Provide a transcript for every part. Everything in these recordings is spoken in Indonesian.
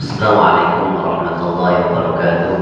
Assalamualaikum warahmatullahi wabarakatuh.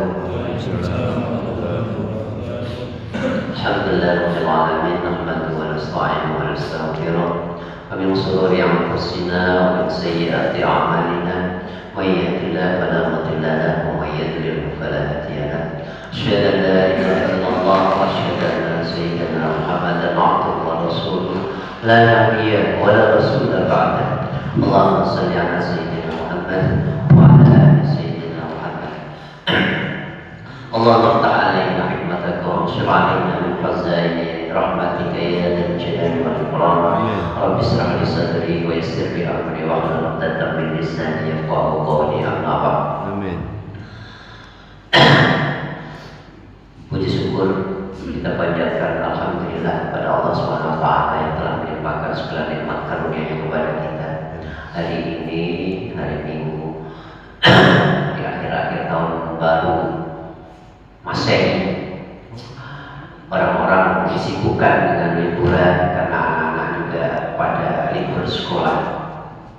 Alhamdulillahirabbil alamin, nahmaduhu wa nasta'inuhu wa nastaghfiruh. Wa min shururi anfusina wa min sayyiati a'malina. May yahdihillahu fala mudilla lahu wa may yudlil fala hadiya lahu. Asyhadu an la ilaha illallah wa asyhadu anna sayyidana Muhammadan abduhu wa rasuluh. La nabiyya wa la rasula ba'dahu. Allahumma shalli ala sayyidina Muhammad wa ala ali sayyidina Muhammad. Allahumma iftah alaina hikmataka wa anshur alaina min khazaini rahmatika ya dzal jalali wal ikram. Rabbi ishrah li sadri wa yassir li amri wa hlul 'uqdatam min lisani yafqahu qawli. Amma ba'd. Amin. Puji syukur kita panjatkan alhamdulillah kepada Allah Subhanahu wa taala yang telah melimpahkan segala nikmat karunia-Nya kepada kita. Hari ini hari Minggu di akhir-akhir tahun baru Masehi, orang-orang disibukkan dengan liburan karena anak-anak juga pada libur sekolah.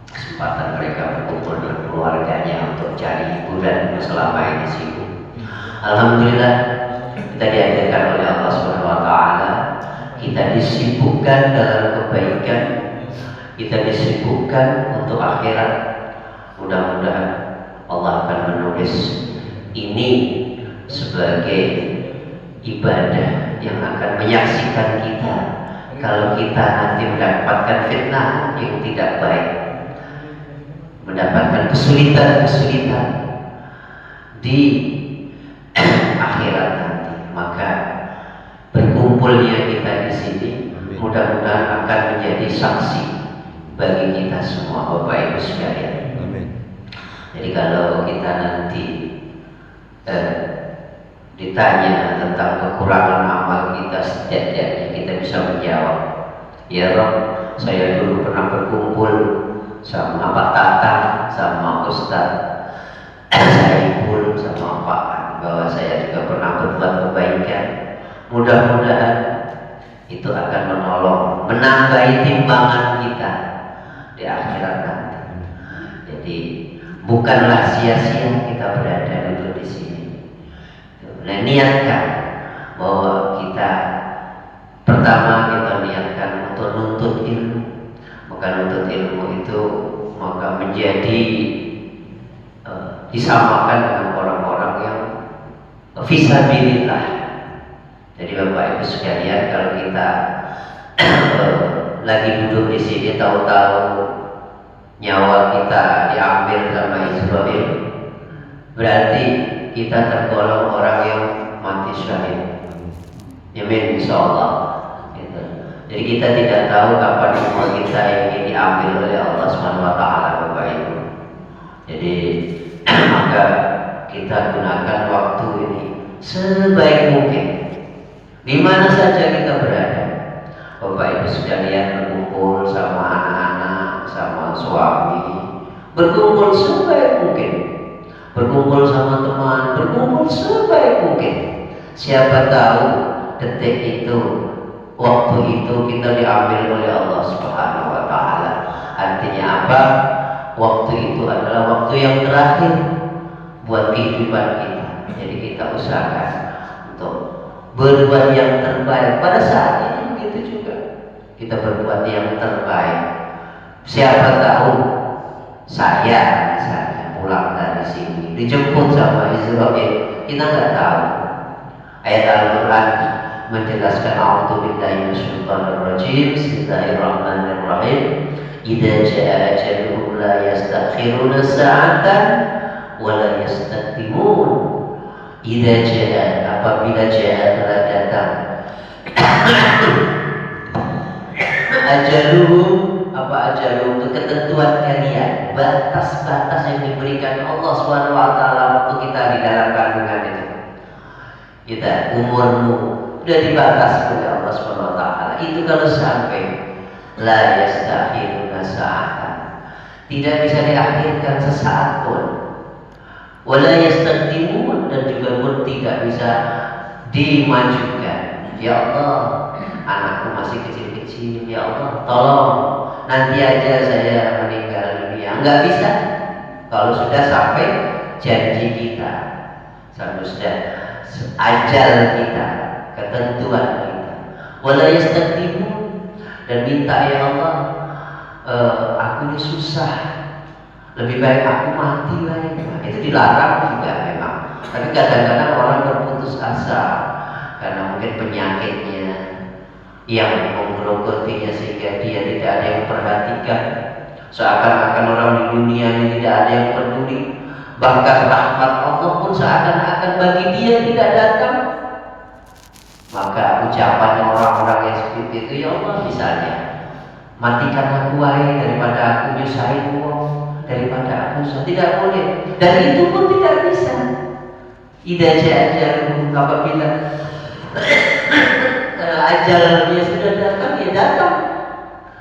Kesempatan mereka berkumpul dengan keluarganya untuk cari hiburan selama ini sibuk. Alhamdulillah kita diajarkan oleh Allah Subhanahu wa taala, kita disibukkan dalam kebaikan, kita disibukkan untuk akhirat. Mudah-mudahan Allah akan menulis ini sebagai ibadah yang akan menyaksikan kita kalau kita nanti mendapatkan fitnah yang tidak baik, mendapatkan kesulitan-kesulitan di akhirat nanti, maka berkumpulnya kita di sini mudah-mudahan akan menjadi saksi bagi kita semua, Bapak Ibu sekalian. Jadi kalau kita nanti ditanya tentang kekurangan amal kita, setidaknya kita bisa menjawab, ya Rob, saya dulu pernah berkumpul sama Pak Tatang, sama Ustaz Saiful, sama Pak, bahwa saya juga pernah berbuat kebaikan. Mudah-mudahan itu akan menolong, menambahi timbangan kita di akhirat nanti. Jadi bukanlah sia-sia kita berada dulu di sini. Nah, niatkan bahwa kita pertama kita niatkan untuk nuntut ilmu. Maka nuntut ilmu itu maka menjadi disamakan dengan orang-orang yang fisabilillah. Jadi Bapak Ibu sekalian, kalau kita lagi duduk di sini tahu-tahu nyawa kita diambil sama Israel, berarti kita tergolong orang yang mati syahid. Amin, insyaallah. Gitu. Jadi kita tidak tahu kapan umur kita ini diambil oleh Allah Subhanahu wa taala, Bapak Ibu. Jadi maka kita gunakan waktu ini sebaik mungkin. Di mana saja kita berada, Bapak Ibu sekalian, berkumpul sama anak-anak, sama suami, berkumpul sebaik mungkin. Berkumpul sama teman, berkumpul sebaik mungkin. Siapa tahu detik itu, waktu itu kita diambil oleh Allah Subhanahu wa taala. Artinya apa? Waktu itu adalah waktu yang terakhir buat kehidupan kita. Jadi kita usahakan untuk berbuat yang terbaik. Pada saat ini begitu juga, kita berbuat yang terbaik. Siapa tahu saya misalnya pulang dari sini dijemput sama Israel, kita nggak tahu. Ayat Al-Quran menjelaskan, a'udzubillahi minasyaitonir rajim, bismillahirrahmanirrahim, idza jaa ajaluhum la yastakhiruna sa'atan wa la yastaqdimun. Idza jaa, apabila jaa telah datang ajaluhum, apa ajaluhum itu ketentuan kalian, batas-batas yang diberikan Allah Subhanahu wa taala waktu kita di dalam kandungan itu. Kita umurmu sudah dibatasi oleh Allah Subhanahu wa taala. Itu kalau sampai la yastakhiruna sa'atan, tidak bisa diakhirkan sesaat pun. Wala yastaqdimun, dan juga pun tidak bisa dimajukan. Ya Allah, anakku masih kecil-kecil, ya Allah tolong nanti aja saya meninggal dunia. Enggak bisa. Kalau sudah sampai janji kita, sudah ajal kita, ketentuan kita. Wala yastaqdimun, dan minta ya Allah, aku ini susah, lebih baik aku mati lah. Itu dilarang juga memang. Tapi kadang-kadang orang berputus asa karena mungkin penyakitnya yang menggerogotinya sehingga dia tidak ada yang perhatikan. Seakan-akan orang di dunia ini tidak ada yang peduli. Bahkan rahmat Allah pun seakan-akan bagi dia tidak datang. Maka ucapan orang-orang yang seperti itu, ya Allah, misalnya, matikan aku daripada aku nyusahin uang, daripada aku tidak boleh. Dan itu pun tidak bisa. Idza jaa ajaluhum, apabila ajalnya sudah datang, ya datang.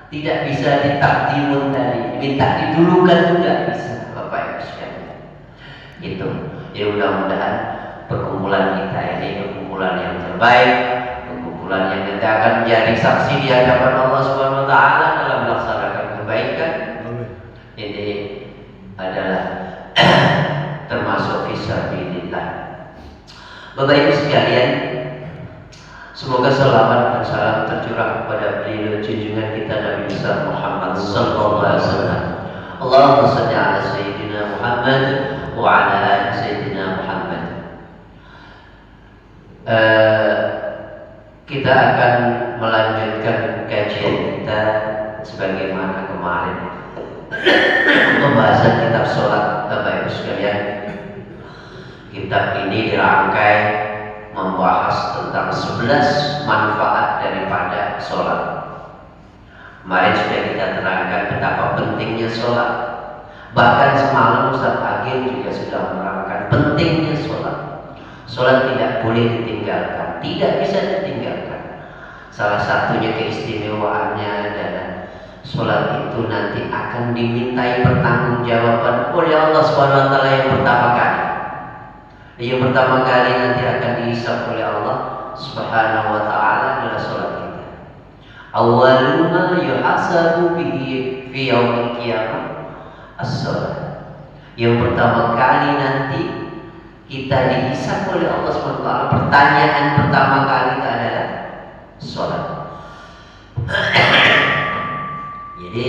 Tidak bisa ditakdimun tadi, minta didulukan juga bisa, Bapak Ibu sekalian. Itu. Ya mudah-mudahan perkumpulan kita ini perkumpulan yang terbaik, perkumpulan yang kita akan menjadi saksi di hadapan Allah Subhanahu wa taala dalam melaksanakan kebaikan. Ini adalah termasuk fisabilillah. Bapak Ibu sekalian, semoga selamat dan salam tercurah kepada beliau junjungan kita Nabi besar Muhammad sallallahu alaihi wasallam. Allahumma shalli ala sayyidina Muhammad wa ala ali sayyidina Muhammad. Kita akan melanjutkan kajian kita sebagaimana kemarin pembahasan kitab sholat. Bapak Ibu sekalian, kitab ini dirangkai membahas tentang 11 manfaat daripada sholat. Kemarin sudah kita terangkan betapa pentingnya sholat. Bahkan semalam Ustaz Agil juga sudah menerangkan pentingnya sholat. Sholat tidak boleh ditinggalkan, tidak bisa ditinggalkan. Salah satunya keistimewaannya adalah sholat itu nanti akan dimintai pertanggungjawaban oleh Allah Subhanahu wa taala yang pertama kali. Yang pertama kali nanti akan dihisab oleh Allah Subhanahu wa taala adalah sholat kita. Awwalu ma yuhasabu bihi fi yaumil qiyamah as-shalah. Yang pertama kali nanti kita dihisab oleh Allah Subhanahu wa taala, pertanyaan pertama kali adalah sholat. Jadi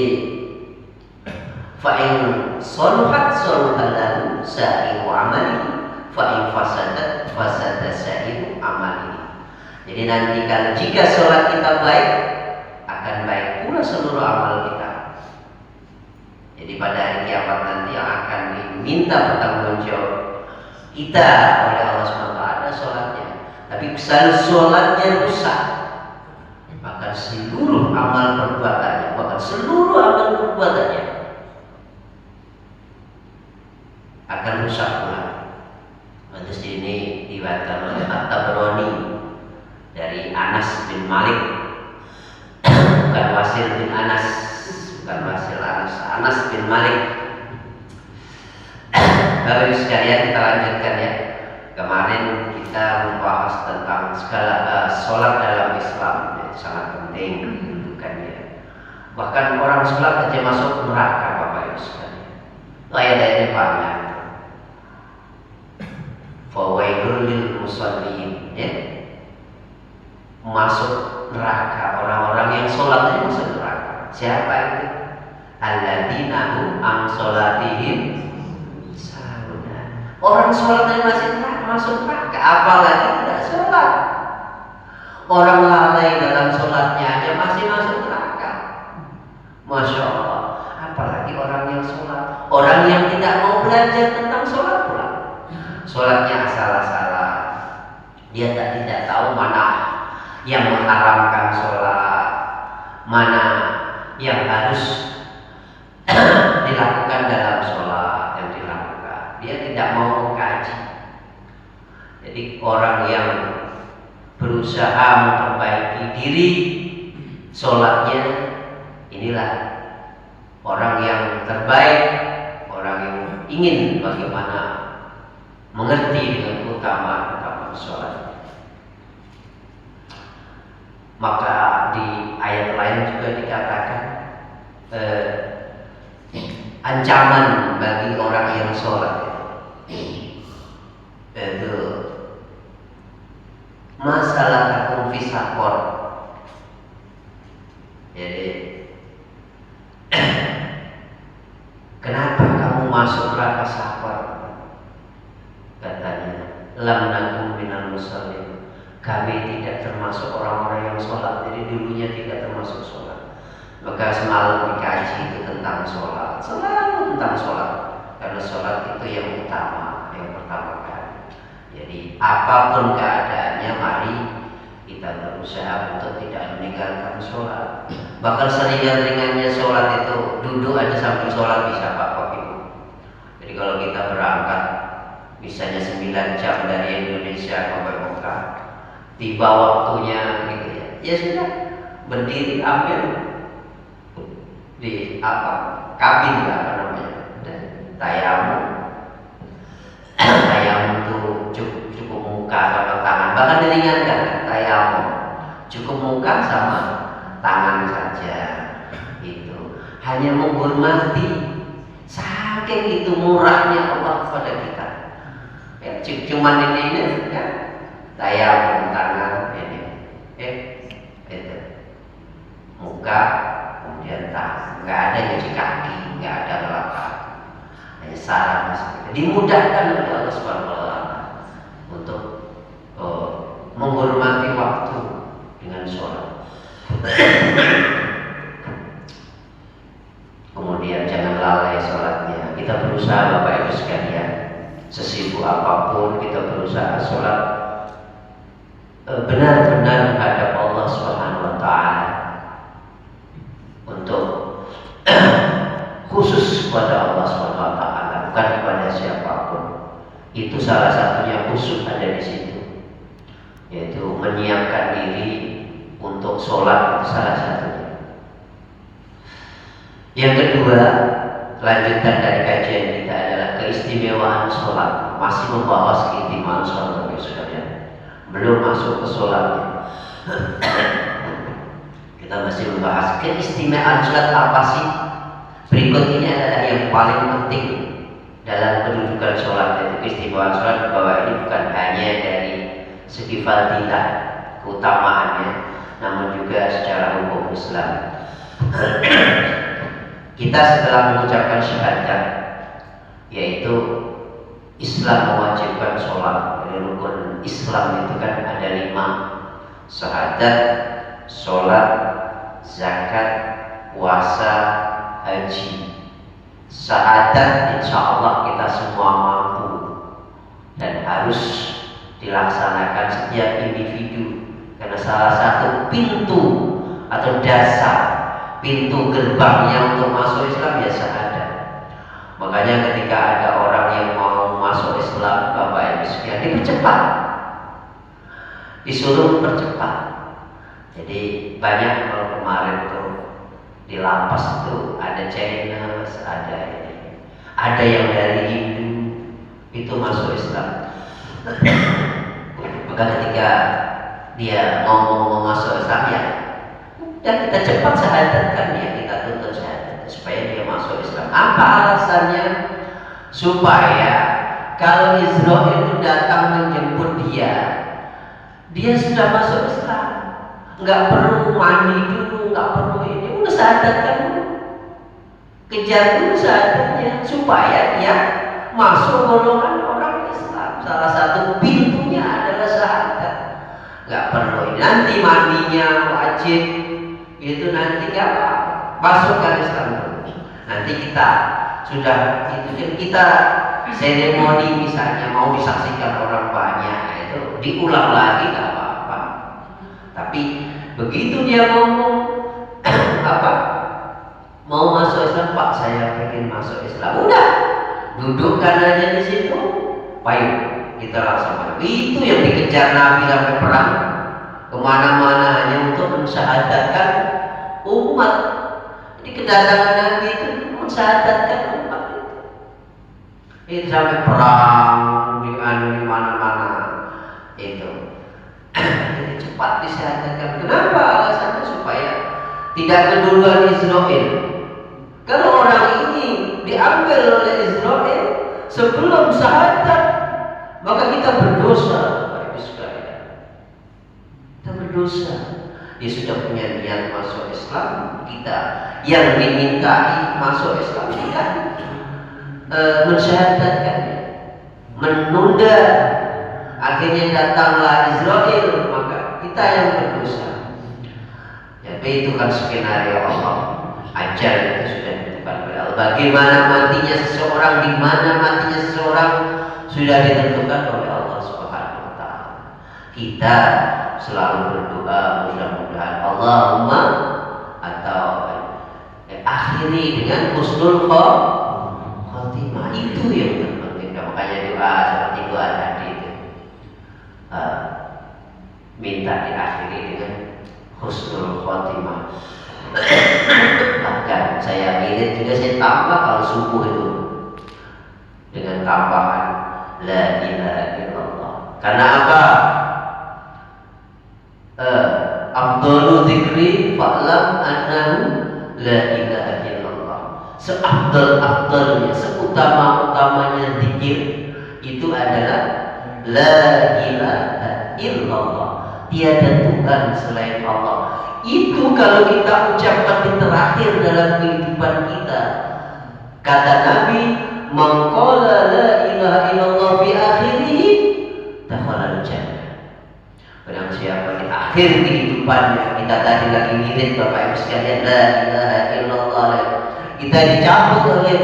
fa'in soluhat soluhalahu sa'iru amalihi, fa'in fasadat fasadat sa'iru amalihi. Jadi nanti kalau jika sholat kita baik, akan baik pula seluruh amal kita. Jadi pada hari kiamat nanti yang akan diminta pertanggungjawab kita oleh Allah SWT ada sholatnya. Tapi kalau sholatnya rusak, maka seluruh amal perbuatannya, bahkan seluruh amal perbuatannya akan rusak pula. Hadis ini diriwayatkan oleh At-Tabrani dari Anas bin Malik, bukan Wasil bin Anas, bukan Wasil Anas, Anas bin Malik. Bapak Ibu sekalian, kita lanjutkan ya. Kemarin kita membahas tentang segala sholat dalam Islam, itu sangat penting kedudukannya. Bahkan orang sholat aja masuk neraka, Bapak Ibu sekalian. Ayat-ayatnya banyak. Fawailul lil musallin, ya. Masuk neraka orang-orang yang sholat aja masuk neraka. Siapa itu? Alladzina hum an sholatihim sahuna. Orang sholatnya masih masuk neraka, apalagi tidak sholat. Orang lalai dalam sholatnya aja masih masuk neraka. Masya Allah, apalagi orang yang sholat, orang yang tidak mau belajar tentang sholat pula. Sholatnya asal-asalan, dia tidak tahu mana yang mengharamkan sholat, mana yang harus dilakukan dalam sholat yang dilakukan. Dia tidak mau mengkaji. Jadi orang yang berusaha memperbaiki diri sholatnya, inilah orang yang terbaik, orang yang ingin bagaimana mengerti dengan keutamaan sholat. Maka di ayat lain juga dikatakan ancaman bagi orang yang sholat, itu masalah takung fisakor. Jadi kenapa kamu masuk neraka sakor? Katanya, lam nakum minal musallin. Kami tidak termasuk orang-orang yang sholat. Jadi dulunya tidak termasuk sholat. Maka semalam dikaji itu tentang sholat. Selalu tentang sholat. Karena sholat itu yang utama, yang pertama kali. Jadi apapun keadaannya, mari kita berusaha untuk tidak meninggalkan sholat. Bahkan seringan-ringannya sholat itu duduk aja sambil sholat bisa Bapak Ibu. Jadi kalau kita berangkat misalnya 9 jam dari Indonesia ke Mekah, tiba waktunya gitu ya, ya sudah berdiri ambil di kabin apa namanya, tayamum. Tayamum itu cukup muka sama tangan, bahkan diringankan tayamum cukup muka sama tangan saja. Itu hanya menghormati, saking itu murahnya Allah pada kita. Ya, cuman ini ya, tayamum tangan ini, itu muka kemudian tangan, nggak ada nyuci kaki, nggak ada telapak, hanya salam seperti dimudahkan oleh Allah Subhanahu wa Ta'ala untuk menghormati waktu dengan sholat. Kemudian jangan lalai sholatnya. Kita berusaha Bapak Ibu sekalian, sesibuk apapun kita berusaha sholat benar-benar menghadap Allah Subhanahu wa Ta'ala, untuk khusus kepada Allah Subhanahu wa Ta'ala, bukan kepada siapapun. Itu salah satunya khusus ada di situ, yaitu menyiapkan diri untuk sholat, itu salah satunya. Yang kedua, lanjutan dari kajian kita adalah keistimewaan sholat. Masih membahas keistimewaan sholat, belum masuk ke sholatnya. Kita masih membahas keistimewaan sholat apa sih. Berikut ini adalah yang paling penting dalam kedudukan sholat, yaitu keistimewaan sholat, bahwa ini bukan hanya dari segi fadilah keutamaannya, namun juga secara hukum Islam. Kita setelah mengucapkan syahadat, yaitu Islam mewajibkan sholat. Dari rukun Islam itu kan ada 5: syahadat, sholat, zakat, puasa, haji. Syahadat insya Allah kita semua mampu dan harus dilaksanakan setiap individu, karena salah satu pintu atau dasar, pintu gerbangnya untuk masuk Islam ya syahadat. Makanya ketika ada orang yang mau masuk Islam, Bapak Ibu sekalian, dipercepat, disuruh percepat. Jadi banyak kalau kemarin tuh di lapas itu ada Chinese, ada yang dari Hindu itu masuk Islam. Maka ketika dia ngomong masuk Islam ya, dan kita cepat syahadatkan dia, kita tuntut syahadat supaya dia masuk Islam. Apa alasannya? Supaya kalau Israel itu datang menjemput dia sudah masuk Islam, nggak perlu mandi dulu, nggak perlu ini, udah syahadatkan dulu, kejar dulu syahadatnya supaya dia masuk golongan orang Islam. Salah satu pintunya adalah syahadat. Nggak perlu ini, nanti mandinya wajib itu nanti nggak masukkan Islam dulu. Nanti kita sudah itu kan kita seremoni misalnya mau disaksikan orang banyak, itu diulang lagi nggak apa-apa. Tapi begitu dia ngomong apa mau masuk Islam, Pak saya pengen masuk Islam, udah dudukkan aja di situ, baik kita laksanakan. Itu yang dikejar Nabi sampai perang kemana-mana, hanya untuk mensyahadatkan umat. Jadi kedatangan Nabi itu mensyahadatkan umat itu sampai perang di mana-mana itu. Jadi cepat disyahadatkan. Kenapa? Alasannya supaya tidak keduluan Israel. sebelum syahadat, maka kita berdosa, Bapak Ibu sekalian. Kita berdosa. Dia sudah punya niat masuk Islam, kita yang dimintai masuk Islam kita mensyahadatkannya, menunda, akhirnya datanglah Israel, maka kita yang berdosa. Jadi itu kan skenario Allah, ajar itu sudah ditentukan oleh Allah. Bagaimana matinya seseorang, di mana matinya seseorang sudah ditentukan oleh Allah Subhanahu wa taala. Kita selalu berdoa mudah-mudahan Allahumma atau akhiri dengan husnul khotimah. Itu yang terpenting. Makanya doa seperti doa tadi itu minta diakhiri dengan husnul khotimah. Bahkan saya mirip juga, saya tambah kalau subuh itu dengan tambahan la ilaha illallah. Karena apa? Afdalu dzikri fa'lam annahu la ilaha illallah. Seafdal-afdalnya, seutama-utamanya zikir itu adalah la ilaha illallah. Tiada Tuhan selain Allah. Itu kalau kita ucapkan di terakhir dalam kehidupan kita. Kata Nabi, man qala la ilaha illallah fi akhirih dakhala al-jannah. Barang siapa di akhir kehidupannya, kita tadi lagi ngirit Bapak Ibu sekalian, la ilaha illallah, kita dicabut oleh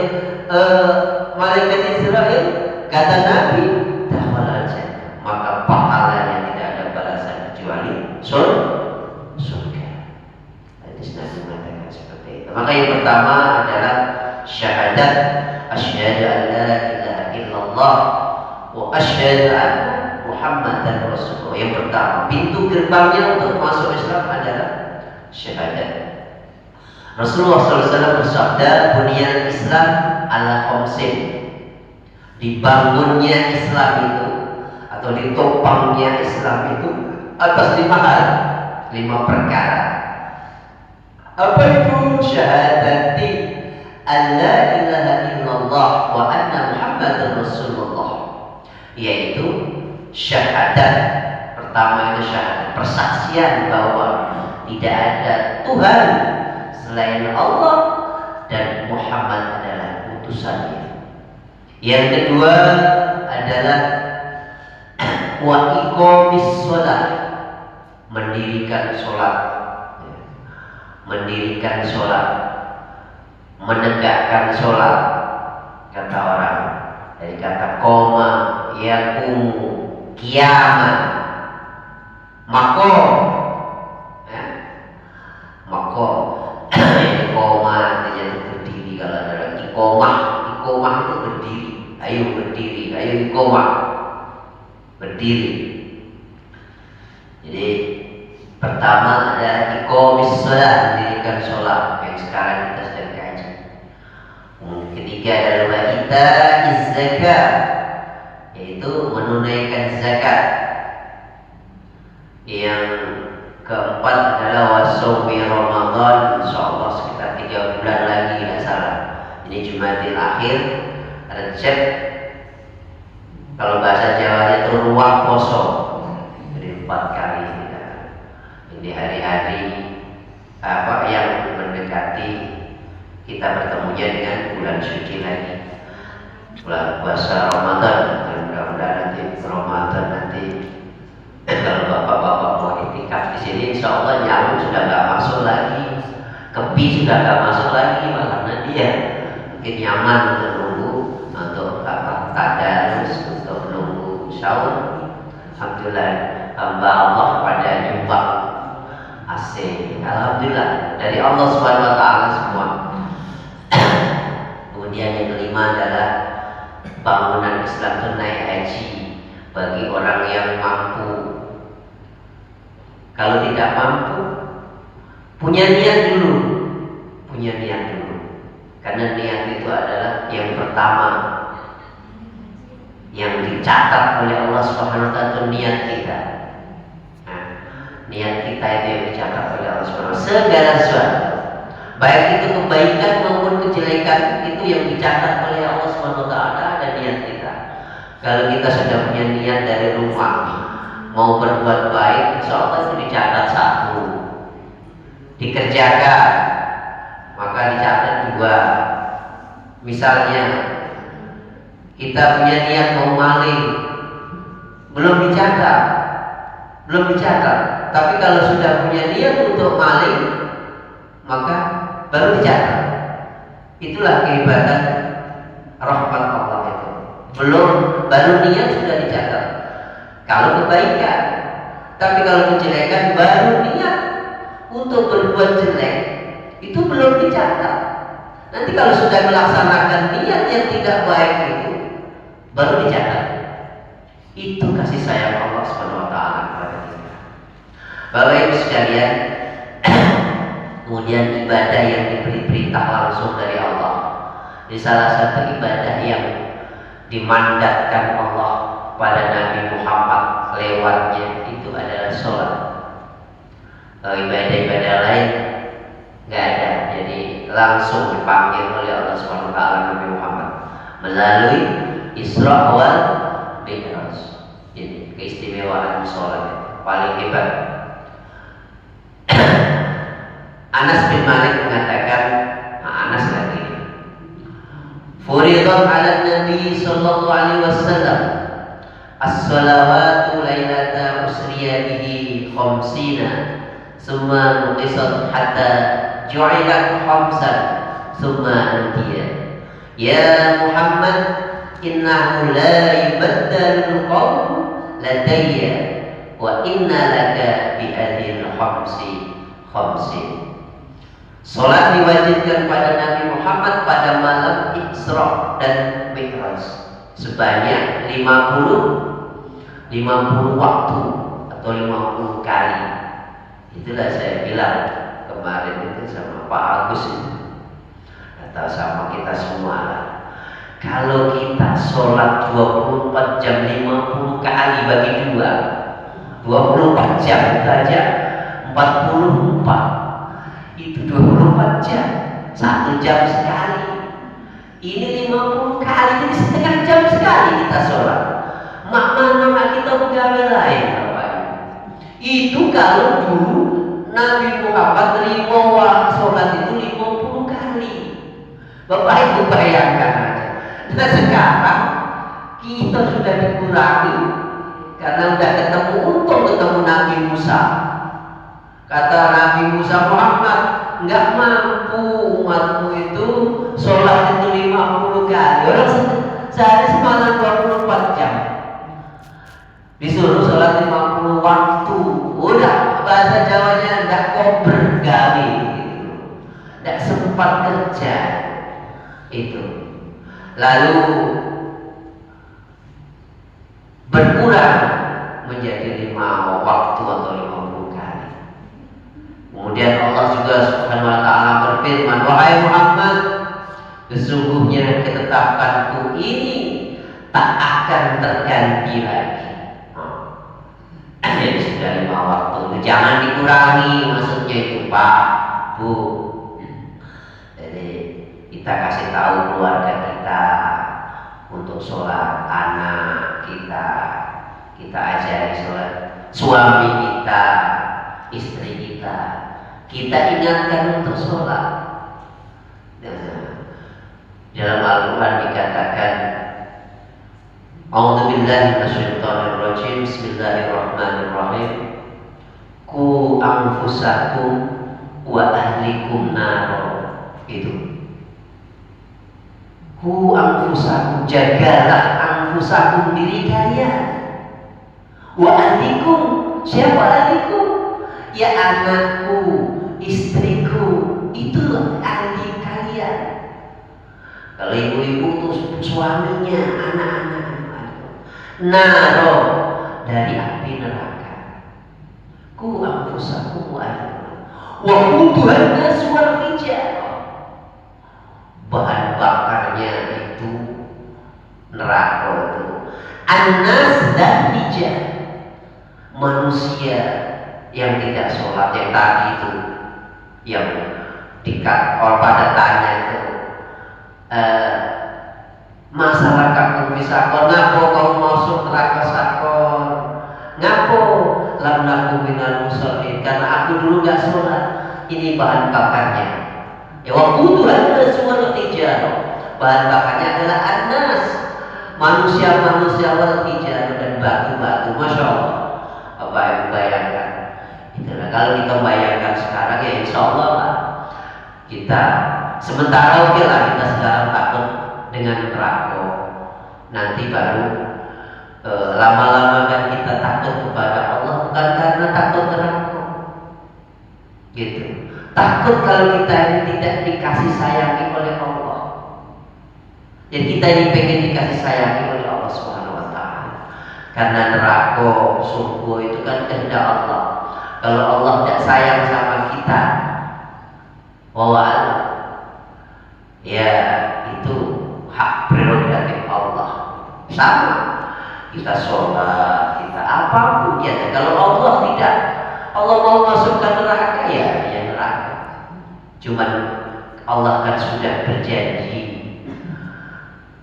malaikat Israel, kata Nabi, dakhala al-jannah, maka pahalanya tidak ada balasan kecuali surga. Hadis Nabi mengatakan seperti itu. Maka yang pertama adalah syahadat, asyhadu an la ilaha illallah wa asyhadu anna Muhammadan Rasulullah. Yang pertama, pintu gerbangnya untuk masuk Islam adalah syahadat. Rasulullah SAW bersabda, bunyan Islam ala khamsin. Dibangunnya Islam itu atau ditopangnya Islam itu atas 5 hal, 5 perkara. Apa itu? Syahadati alla ilaha illallah wa anna Muhammadan Rasulullah, yaitu syahadat. Pertama itu syahadat, persaksian bahwa tidak ada Tuhan selain Allah dan Muhammad adalah utusannya. Yang kedua adalah wa iqamis shalah, mendirikan sholat, mendirikan sholat, menegakkan sholat. Kata orang dari kata koma yaqumu kiamat, makom, makom. Ini koma artinya itu berdiri. Kalau ada iqomah, iqomah itu berdiri. Ayo berdiri, ayo iqomah, berdiri. Jadi pertama ada iqamis shalah, mendirikan sholat yang sekarang kita sedang kaji. Ketiga adalah wa ita'iz zakat, yaitu menunaikan zakat. Yang keempat adalah wasawmi Ramadan, insyaallah sekitar 3 bulan lagi tidak salah. Ini Jumadil Akhir, Rejab, kalau bahasa Jawanya itu ruang poso. Jadi 4 kali kita. Ini hari-hari apa yang mendekati kita bertemunya dengan bulan suci lagi, bulan puasa Ramadan. Dan mudah-mudahan nanti Ramadan nanti kalau bapak-bapak mau itikaf di sini, insya Allah nyamuk sudah nggak masuk lagi, kepi sudah nggak masuk lagi, karena dia mungkin nyaman untuk nunggu, untuk apa tadarus, untuk nunggu sahur. Alhamdulillah, hamba Allah pada nyumbang AC. Alhamdulillah dari Allah Subhanahu Wa Taala semua. Kemudian yang kelima adalah bangunan Islam tunai haji bagi orang yang mampu. Kalau tidak mampu, punya niat dulu, punya niat dulu, karena niat itu adalah yang pertama yang dicatat oleh Allah Subhanahu Wa Taala, itu niat kita. Nah, niat kita itu yang dicatat oleh Allah Subhanahu Wa Taala. Segala sesuatu, baik itu kebaikan maupun kejelekan, itu yang dicatat oleh Allah Subhanahu Wa Taala, ada niat niat kita. Kalau kita sudah punya niat dari rumah mau berbuat baik, insya Allah itu dicatat 1, dikerjakan maka dicatat 2. Misalnya kita punya niat mau maling, belum dicatat, tapi kalau sudah punya niat untuk maling maka baru dicatat. Itulah kehebatan rahmat Allah itu. Baru niat sudah dicatat. Kalau kebaikan, tapi kalau kejelekan baru niat untuk berbuat jelek itu belum dicatat. Nanti kalau sudah melaksanakan niat yang tidak baik itu baru dicatat. Itu kasih sayang Allah Subhanahu wa taala kepada kita. Bapak Ibu sekalian, kemudian ibadah yang diberi perintah langsung dari Allah. Di salah satu ibadah yang dimandatkan Allah pada Nabi Muhammad lewatnya itu adalah sholat. Ibadah-ibadah lain nggak ada, jadi langsung dipanggil oleh Allah Subhanahu wa taala Nabi Muhammad melalui Isra wal Mi'raj. Jadi keistimewaan sholat paling hebat. Anas bin Malik mengatakan, Anas lagi, furidat ala Nabi sallallahu alaihi wasallam as-salawatu lailata usriya bihi khamsina summa nuqisat hatta ju'ilat khamsan summa nudiya ya Muhammad innahu la yubaddalul qawl ladayya wa inna laka bi hadhil khamsin. Sholat diwajibkan pada Nabi Muhammad pada malam Isra dan Mi'raj sebanyak 50 waktu atau 50 kali. Itulah saya bilang kemarin itu sama Pak Agus itu, atau sama kita semua lah. Kalau kita sholat 24 jam 50 kali bagi 2, 24 jam itu aja 44. Itu 24 jam, 1 jam sekali. Ini 50 kali, jadi setengah jam sekali kita sholat. Mana kita pegawai lain, Bapak Ibu. Itu kalau dulu Nabi Muhammad terima sholat itu 50 kali. Bapak Ibu bayangkan aja. Nah sekarang kita sudah dikurangi karena udah ketemu Nabi Musa. Kata Nabi Musa, Muhammad, nggak mampu umatmu itu sholat itu 50 kali. Orang sehari semalam 24 jam disuruh sholat 50 waktu. Udah bahasa Jawanya nggak kober gali gitu, nggak sempat kerja itu. Lalu berkurang menjadi 5 waktu atau 50 kali. Kemudian Allah juga Subhanahu wa taala berfirman, wahai Muhammad, sesungguhnya ketetapanku ini tak akan terganti lagi. Jadi sudah 5 waktu itu jangan dikurangi, maksudnya itu Pak, Bu. Jadi kita kasih tahu keluarga kita untuk sholat, anak kita ajari sholat, suami kita, istri kita ingatkan untuk sholat. Dalam Al-Quran dikatakan, A'udzubillahi minasyaitonir rajim, Bismillahirrahmanirrahim. Ku anfusakum wa ahlikum nar. Itu. Ku anfusakum, jagalah anfusakum diri kalian. Wa ahlikum, siapa ahlikum? Ya anakku, istriku, itu ahli kalian. Kalau ibu-ibu itu suaminya, anak-anaknya. Naro dari api neraka. Ku anfusakum wa ahlikum wa quduhan nas wal hijarah. Bahan bakarnya itu neraka itu. An-nas dan hijarah. Manusia yang tidak sholat, yang tadi itu, yang pada tanya itu, masyarakat kumpul sakor, ngapo kau masuk neraka sakor, ngapo lam naku minal musallin, karena aku dulu gak sholat. Ini bahan bakarnya. Ya waktu itu ada semua tijar. Bahan bakarnya adalah anas, manusia-manusia wal tijar dan batu-batu. Masya Allah. Apa yang bayangkan? Itulah kalau kita bayangkan sekarang ya insya Allah lah. Kita sementara oke lah kita sekarang takut dengan neraka. Nanti baru lama-lama kan kita takut kepada Allah bukan karena takut neraka. Gitu. Takut kalau kita ini tidak dikasih sayangi oleh Allah. Jadi kita ini pengen dikasih sayangi oleh Allah Subhanahu wa taala. Karena neraka, surga itu kan kehendak Allah. Kalau Allah tidak sayang sama kita, wawal, ya itu hak prerogatif Allah. Sama kita sholat, kita apapun ya. Kalau Allah tidak, Allah mau masukkan neraka ya neraka. Cuman Allah kan sudah berjanji,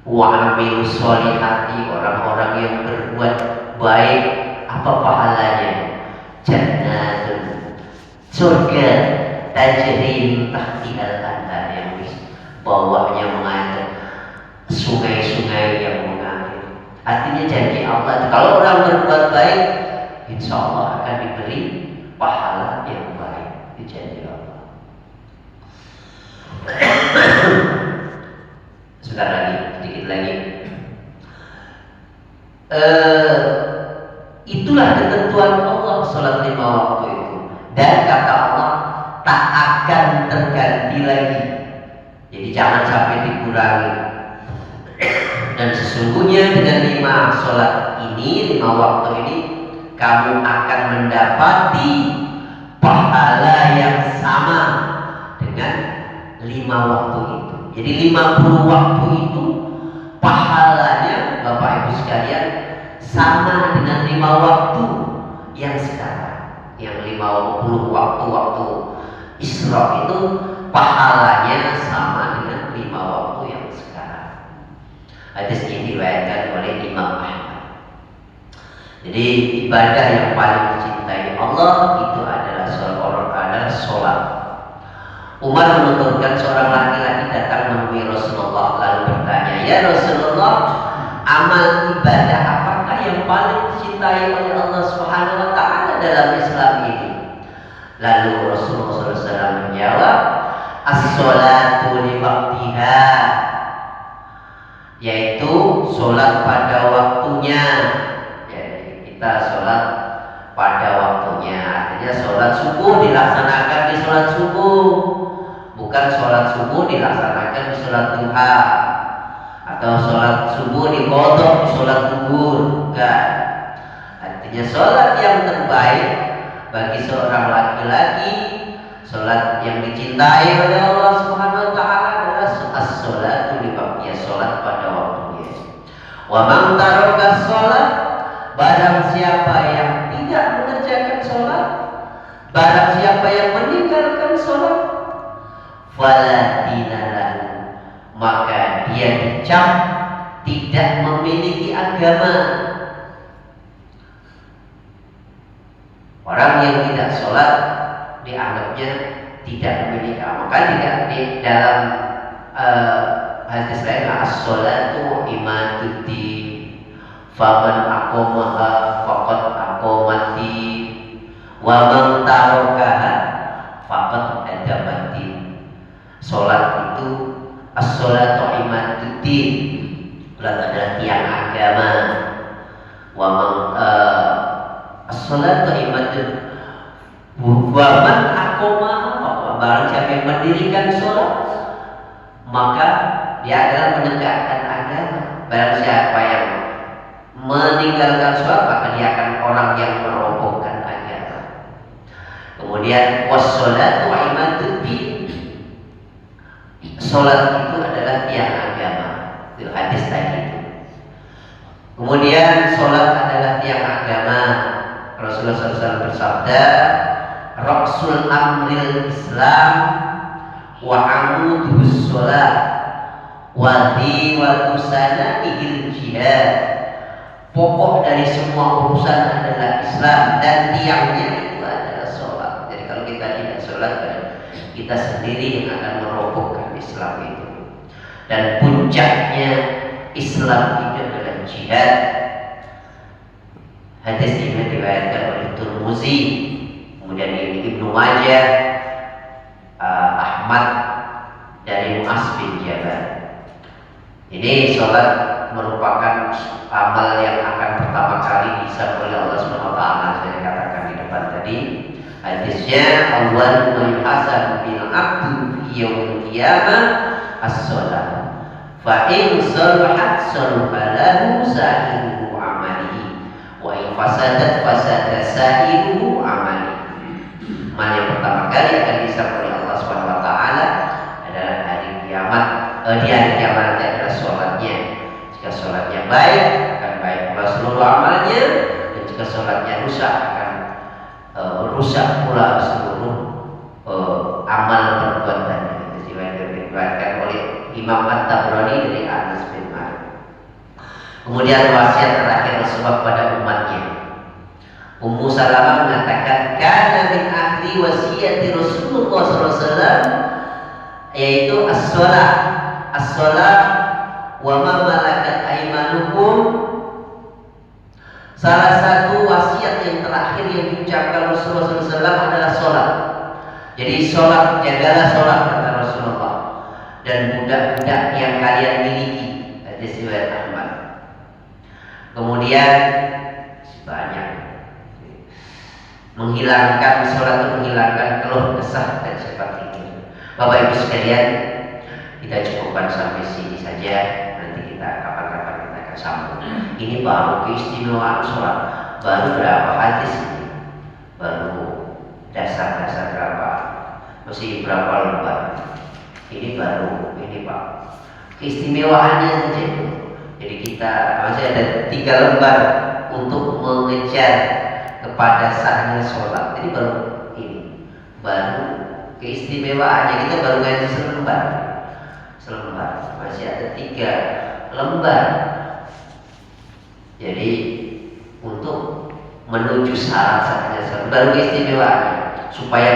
wa amilu sholihati, orang-orang yang berbuat baik apa pahalanya? Jannatun, surga tajri min tahtihal anhar, yang bawahnya mengalir sungai-sungai yang mengalir. Artinya janji Allah, kalau orang berbuat baik, insya Allah akan diberi pahala yang baik. Itu janji Allah. Sebentar lagi, sedikit lagi. Itulah ketentuan Allah sholat 5 waktu itu. Dan kata Allah tak akan terganti lagi. Jadi jangan sampai dikurangi. Dan sesungguhnya dengan 5 sholat ini, 5 waktu ini, kamu akan mendapati pahala yang sama dengan 5 waktu itu. Jadi 50 waktu itu pahalanya Bapak Ibu sekalian sama dengan 5 waktu yang sekarang. Yang 50 waktu Isra itu pahalanya sama dengan 5 waktu yang sekarang. Hadis ini diriwayatkan oleh Imam Ahmad. Jadi ibadah yang paling dicintai Allah itu adalah sholat. Umar menuturkan seorang laki-laki datang menemui Rasulullah lalu bertanya, ya Rasulullah, amal ibadah apakah yang paling dicintai oleh Allah Subhanahu wa taala dalam Islam ini? Lalu Rasulullah SAW menjawab, as-sholatu li waqtiha, yaitu sholat pada waktunya. Jadi kita sholat pada waktunya, artinya sholat subuh dilaksanakan di sholat subuh, bukan sholat subuh dilaksanakan di sholat duha, atau sholat subuh diqodok di sholat zuhur. Bukan. Artinya sholat yang terbaik bagi seorang laki-laki, sholat yang dicintai oleh Allah Subhanahu wa taala adalah as-sholatu li waqtiha, sholat pada waktunya. Wa man taraka sholat, barang siapa yang tidak mengerjakan sholat, barang siapa yang meninggalkan sholat, fala dinalahu, maka dia dicap tidak memiliki agama. Orang yang tidak sholat dianggapnya tidak memiliki agama. Maka tidak di dalam hadis lain, as-sholatu imaduddin, faman aqamaha faqad aqamati, wa man tarakaha faqad adabati. Sholat itu as-sholatu imaduddin, sholat adalah tiang agama. Wa man as-sholatu imaduddin, wa man aqamaha, barang siapa yang mendirikan sholat maka dia adalah menegakkan agama. Barang siapa yang meninggalkan sholat maka dia akan orang yang merobohkan agama. Kemudian was-sholatu imaduddin, sholat itu adalah tiang agama. Itu hadis tadi itu. Kemudian sholat adalah tiang agama. Rasulullah SAW bersabda, Rasul amril Islam wa amudus sholat Wadi wal usana bihil jihad. Pokok dari semua urusan adalah Islam dan tiangnya itu adalah sholat. Jadi kalau kita tidak sholat, kita sendiri yang akan merobohkan Islam itu. Dan puncaknya Islam itu adalah jihad. Hadis ini diriwayatkan oleh Tirmidzi, kemudian Ibnu Majah, Ahmad dari Mu'az bin Jabal. Ini sholat merupakan amal yang akan pertama kali bisa oleh Allah SWT. Saya katakan di depan tadi hadisnya, awal yuhasab bil abdu fi yaumil qiyamah as-sholat, fa in salahat salahalahu sa'iruhu amalihi, wa in fasadat fasada sa'iruhu amalihi. Amal yang pertama kali akan bisa oleh Allah SWT adalah hari kiamat. Di hari kiamat adalah sholatnya. Jika sholatnya baik, akan baik pula seluruh amalnya, dan jika sholatnya rusak, akan rusak pula seluruh amal perbuatannya. Diriwayatkan oleh Imam At-Tabrani dari Anas bin Malik. Kemudian wasiat terakhir Rasulullah pada umatnya. Ummu Salamah mengatakan, kana min ahli wasiyati Rasulullah SAW, yaitu as-sholat wa ma malakat aymanukum. Salah satu wasiat yang terakhir yang diucapkan Rasulullah SAW adalah sholat. Jadi sholat, jagalah sholat kata Rasulullah, dan budak-budak yang kalian miliki. Hadis riwayat Ahmad. Kemudian banyak menghilangkan sholat itu menghilangkan keluh kesah dan seperti itu. Bapak Ibu sekalian, kita cukupkan sampai sini saja. Nanti kita kapan-kapan kita akan sambung. Ini baru keistimewaan sholat. Baru berapa hadis ini? Baru dasar-dasar berapa? Masih berapa lembar? Ini baru ini Pak. Keistimewaannya saja. Jadi kita masih ada 3 lembar untuk mengejar kepada sahnya sholat. Ini baru ini. Baru keistimewaannya, kita baru ngaji selembar, masih ada 3 lembar. Jadi untuk menuju syarat sahnya sholat, baru keistimewaannya. Supaya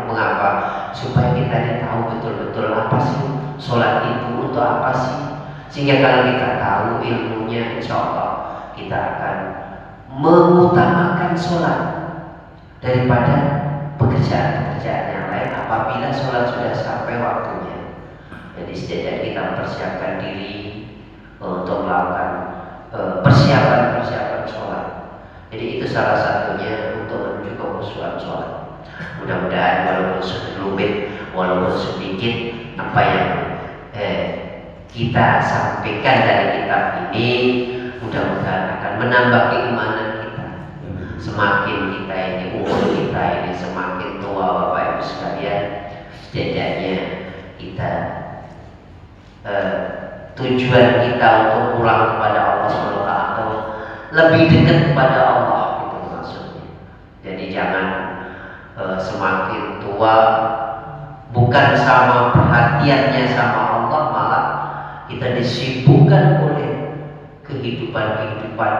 mengapa? Supaya kita tahu betul-betul apa sih sholat itu, untuk apa sih. Sehingga kalau kita tahu ilmunya, insya Allah kita akan mengutamakan sholat daripada pekerjaan-pekerjaan yang lain apabila sholat sudah sampai waktunya. Jadi setidaknya kita mempersiapkan diri untuk melakukan persiapan sholat. Jadi itu salah satunya untuk menuju kekhusyuan sholat. Mudah-mudahan walaupun sekelumit, walaupun sedikit apa yang kita sampaikan dari kitab ini, mudah-mudahan akan menambah keimanan kita. Semakin kita ini, umur kita ini semakin tua Bapak Ibu sekalian, setidaknya kita tujuan kita untuk pulang kepada Allah SWT atau lebih dekat kepada Allah, itu maksudnya. Jadi jangan semakin tua bukan sama perhatiannya sama Allah, malah kita disibukkan oleh kehidupan-kehidupan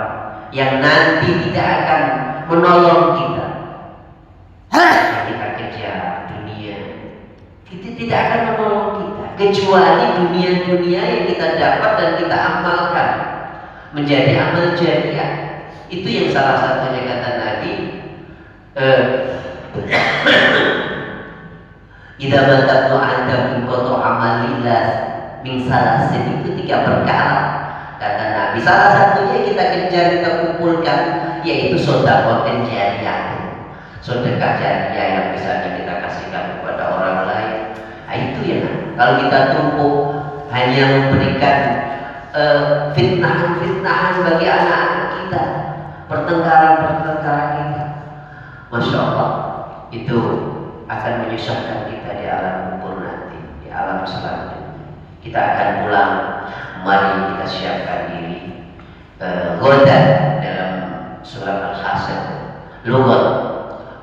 yang nanti tidak akan menolong kita. Yang kita kejar dunia, kita tidak akan menolong kita kecuali dunia-dunia yang kita dapat dan kita amalkan menjadi amal jariah. Itu yang salah satunya kata Nabi, idza batatnu anta min qatu amalillah min salasin, itu 3 perkara kata Nabi. Salah satunya kita kejar, kita kumpulkan, yaitu sedekah jariah. Sedekah jariah yang bisa kita kasihkan kepada orang lain. Nah, itu ya. Kalau kita tumpuk hanya memberikan fitnahan-fitnahan bagi anak-anak kita, pertengkaran-pertengkaran kita, Masya Allah, itu akan menyusahkan kita di alam kubur nanti, di alam selanjutnya. Kita akan pulang, mari kita siapkan diri. Ghodan dalam surat Al-Hasyr, lugot,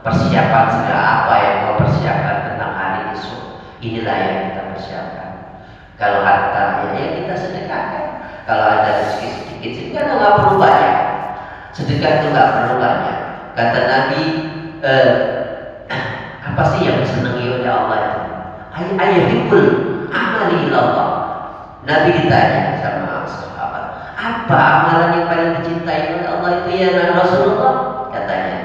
persiapan segala apa yang kau persiapkan tentang hari esok, inilah yang kita persiapkan. Kalau harta ya kita sedekahkan. Kalau ada rezeki sedikit sedekah nggak perlu banyak. Sedekah itu nggak perlu banyak. Kata Nabi, apa sih yang disenangi oleh Allah itu? Ayyuhul amali ilallah. Nabi ditanya sama sahabat, apa amalan yang paling dicintai oleh Allah itu ya Rasulullah? Katanya,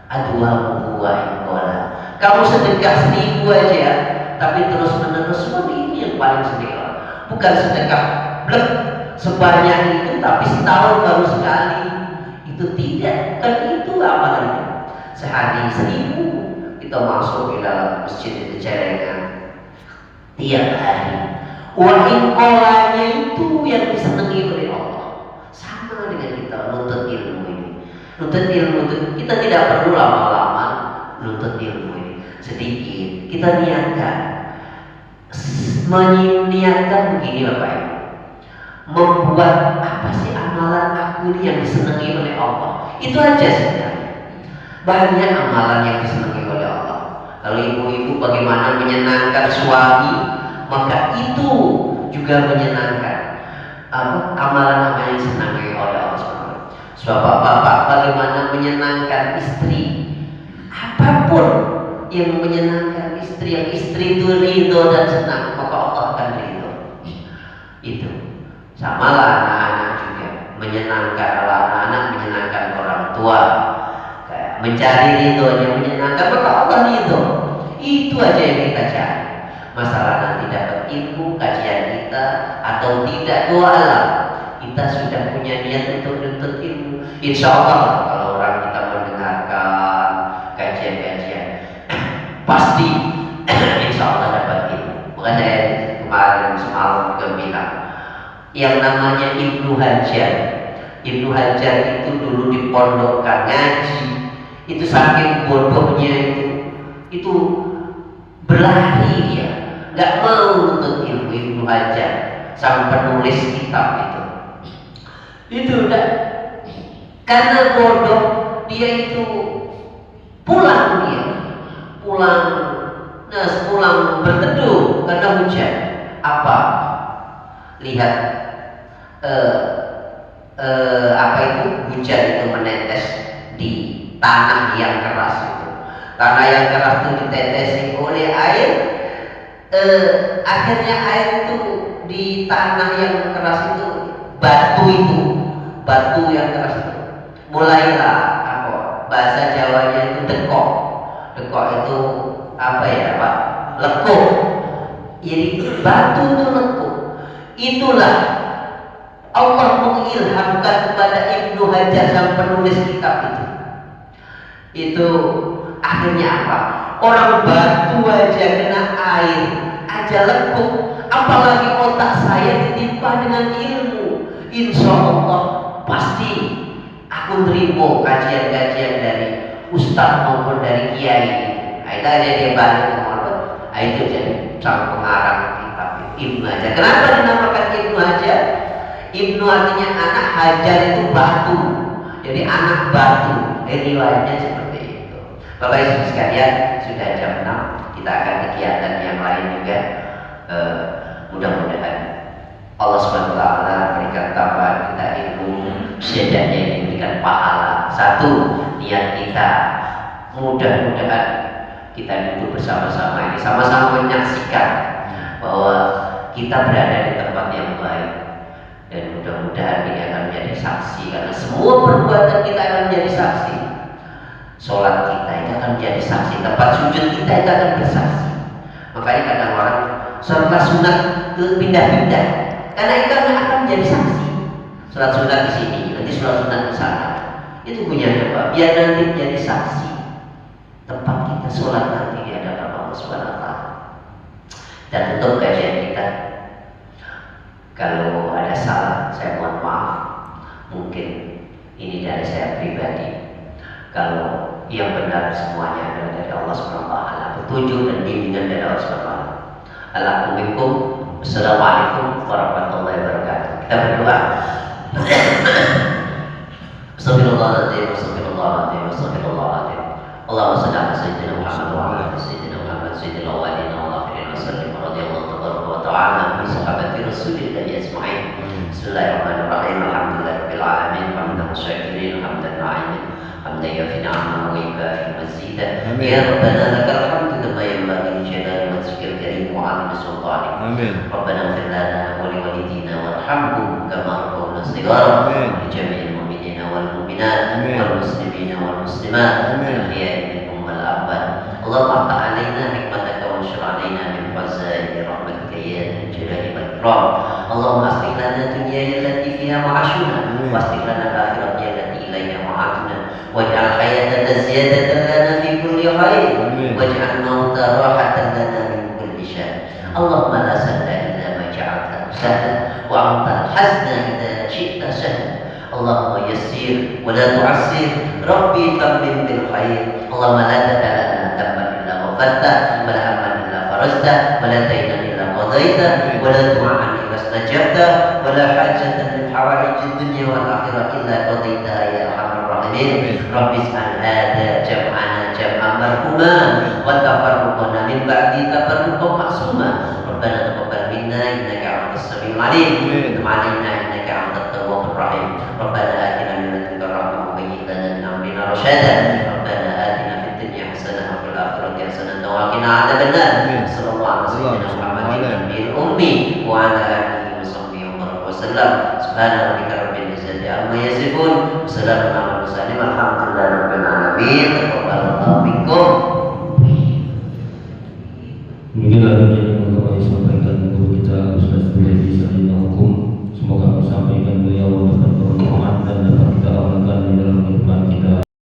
adwamu wa inqala. Kamu sedekah 1000 aja, tapi terus menerus ini yang paling sedekah. Bukan sedekah blek sebanyak itu tapi setahun baru sekali. Itu tidak, bukan itu amalannya. Sehari 1000 kita masuk ke dalam masjid itu celengan tiap hari. Wahai kolanya itu yang disenangi oleh Allah. Sama dengan kita nuntut ilmu ini. Nuntut ilmu itu kita tidak perlu lama-lama nuntut ilmu ini. Sedikit kita niatkan, meniatkan begini Bapak Ibu, membuat apa sih amalan aku ini yang disenangi oleh Allah. Itu aja sebenarnya. Banyak amalan yang disenangi oleh Allah. Kalau ibu-ibu bagaimana menyenangkan suami, maka itu juga menyenangkan amalan-amalan yang disenangi oleh Allah SWT. Bapak-bapak bagaimana menyenangkan istri, apapun yang menyenangkan istri, yang istri itu ridho dan senang, maka Allah akan ridho. Itu sama lah anak-anak juga menyenangkan. Kalau anak-anak menyenangkan orang tua, mencari ridho yang menyenangkan, maka Allah ridho. Itu aja yang kita cari. Masalah nanti dapat ilmu kajian kita atau tidak, doa Allah. Kita sudah punya niat untuk menuntut ilmu. Insya Allah kalau orang kita mendengarkan kajian-kajian pasti insya Allah dapat ilmu. Maka saya kemarin semalam juga bilang, yang namanya Ibnu Hajar. Ibnu Hajar itu dulu dipondokkan ngaji, itu saking bodohnya itu berlari dia, nggak mau untuk ilmu. Ibnu Hajar sang penulis kitab itu udah karena bodoh dia itu pulang berteduh karena hujan. Apa? Lihat apa itu hujan itu menetes di tanah yang keras itu. Tanah yang keras itu ditetesi oleh air. Akhirnya air itu di tanah yang keras itu, batu yang keras itu mulailah bahasa Jawanya itu dekok itu apa ya Pak? Lekuk. Jadi batu itu lekuk. Itulah Allah mengilhamkan kepada Ibnu Hajar yang penulis kitab itu akhirnya apa? Orang batu aja kena air aja lekuk, apalagi otak saya ditimpa dengan ilmu. Insya Allah pasti aku terima kajian-kajian dari ustaz maupun dari kiai. Itu aja dia balik ke mondok. Itu jadi sang pengarang kitab Ibnu Hajar. Kenapa dinamakan Ibnu Hajar? Ibnu artinya anak, Hajar itu batu. Jadi anak batu. Riwayatnya seperti itu. Bapak Ibu sekalian, sudah jam 6. Kita akan kegiatan yang lain juga. Mudah-mudahan Allah SWT memberikan tambahan kita ilmu, setidaknya diberikan pahala. Satu, niat kita. Mudah-mudahan kita duduk bersama-sama ini, sama-sama menyaksikan bahwa kita berada di tempat yang baik. Dan mudah-mudahan ini akan menjadi saksi, karena semua perbuatan kita akan menjadi saksi. Sholat kita itu akan menjadi saksi, tempat sujud kita itu akan bersaksi. Makanya kadang orang sholat sunat pindah-pindah, karena itu akan menjadi saksi. Sholat sunat di sini, nanti sholat sunat di sana. Itu punyanya Pak, biar nanti menjadi saksi. Tempat kita sholat nanti di hadapan Allah SWT. Dan tutup kajian kita. Kalau ada salah, saya mohon maaf. Mungkin ini dari saya pribadi. Kalau yang benar semuanya adalah dari Allah SWT, petunjuk dan bimbingan dari Allah SWT. Assalamualaikum warahmatullahi wabarakatuh. Kita berdoa. Astagfirullahaladzim, astagfirullahaladzim, astagfirullahaladzim. Allahumma salli ala sayyidina Muhammad wa ala sayyidina Muhammad sayyidil awwalin wal akhirin wa sallim radhiyallahu tabaraka wa ta'ala sahabati Rasulillah ajma'in. Bismillahirrahmanirrahim. Alhamdulillahirabbil alamin. Hamdan syakirin, hamdan na'imin. Hamdan yafi ni'amahu wa yukafi mazidah. Ya Rabbana lakal hamdu kama yanbaghi li jalali wajhikal karim wa 'azimi sultanik. Amin. Rabbana ighfir lana wa li walidina warhamhum kama rabbawna shighara. Amin. Li jami'il mu'minina wal mu'minat Amin. wal muslimina wal muslimat. Amin. Al-ahya'i minhum wal amwat. Allahumma aftah 'alaina hikmataka wa anshur 'alaina min khazaini rahmatika ya dzal jalali wal ikram. Allahumma aslih lana dunyana allati fiha ma'ashuna wa aslih lana al-akhirata allati ilayha ma'aduna waj'al hayatana ziyadatan lana fi kulli khair waj'al mauta rahatan lana min kulli syarr. Allahumma la sahla illa ma ja'altahu sahlan wa anta al-hazna idza syi'ta sahlan. Allahumma yassir wa la tu'assir. Rabbi tammim bil khair. Allahumma la tad'alana dhanban illa ghafarta wa la hamman illa farajta wa la daynan illa qadaita wa la du'aan illa istajabta wa la hajatan min hawaijid dunya wal akhirah illa qadaita ya arhamar rahimin. Rabbi ij'al hadha jam'ana jam'an marhuma wa tafarruqana min ba'di tafarruqan ma'suma. Rabbana taqabbal minna innaka antas samiul alim wa tub 'alaina innaka antat tawwabur rahim. Rabbana atina min ladunka rahmatan wa hayyi' lana min amrina rashada. Rabbana atina fid dunya hasanah wa fil akhirati hasanah wa qina 'adzabannar. Sallallahu alaihi wasallam Muhammadin nabiyil ummi wa ala alihi wa sahbihi wa sallam. Subhana rabbika rabbil izzati amma yasifun wa salamun 'alal mursalin walhamdulillahi rabbil alamin. Taqabbalallahu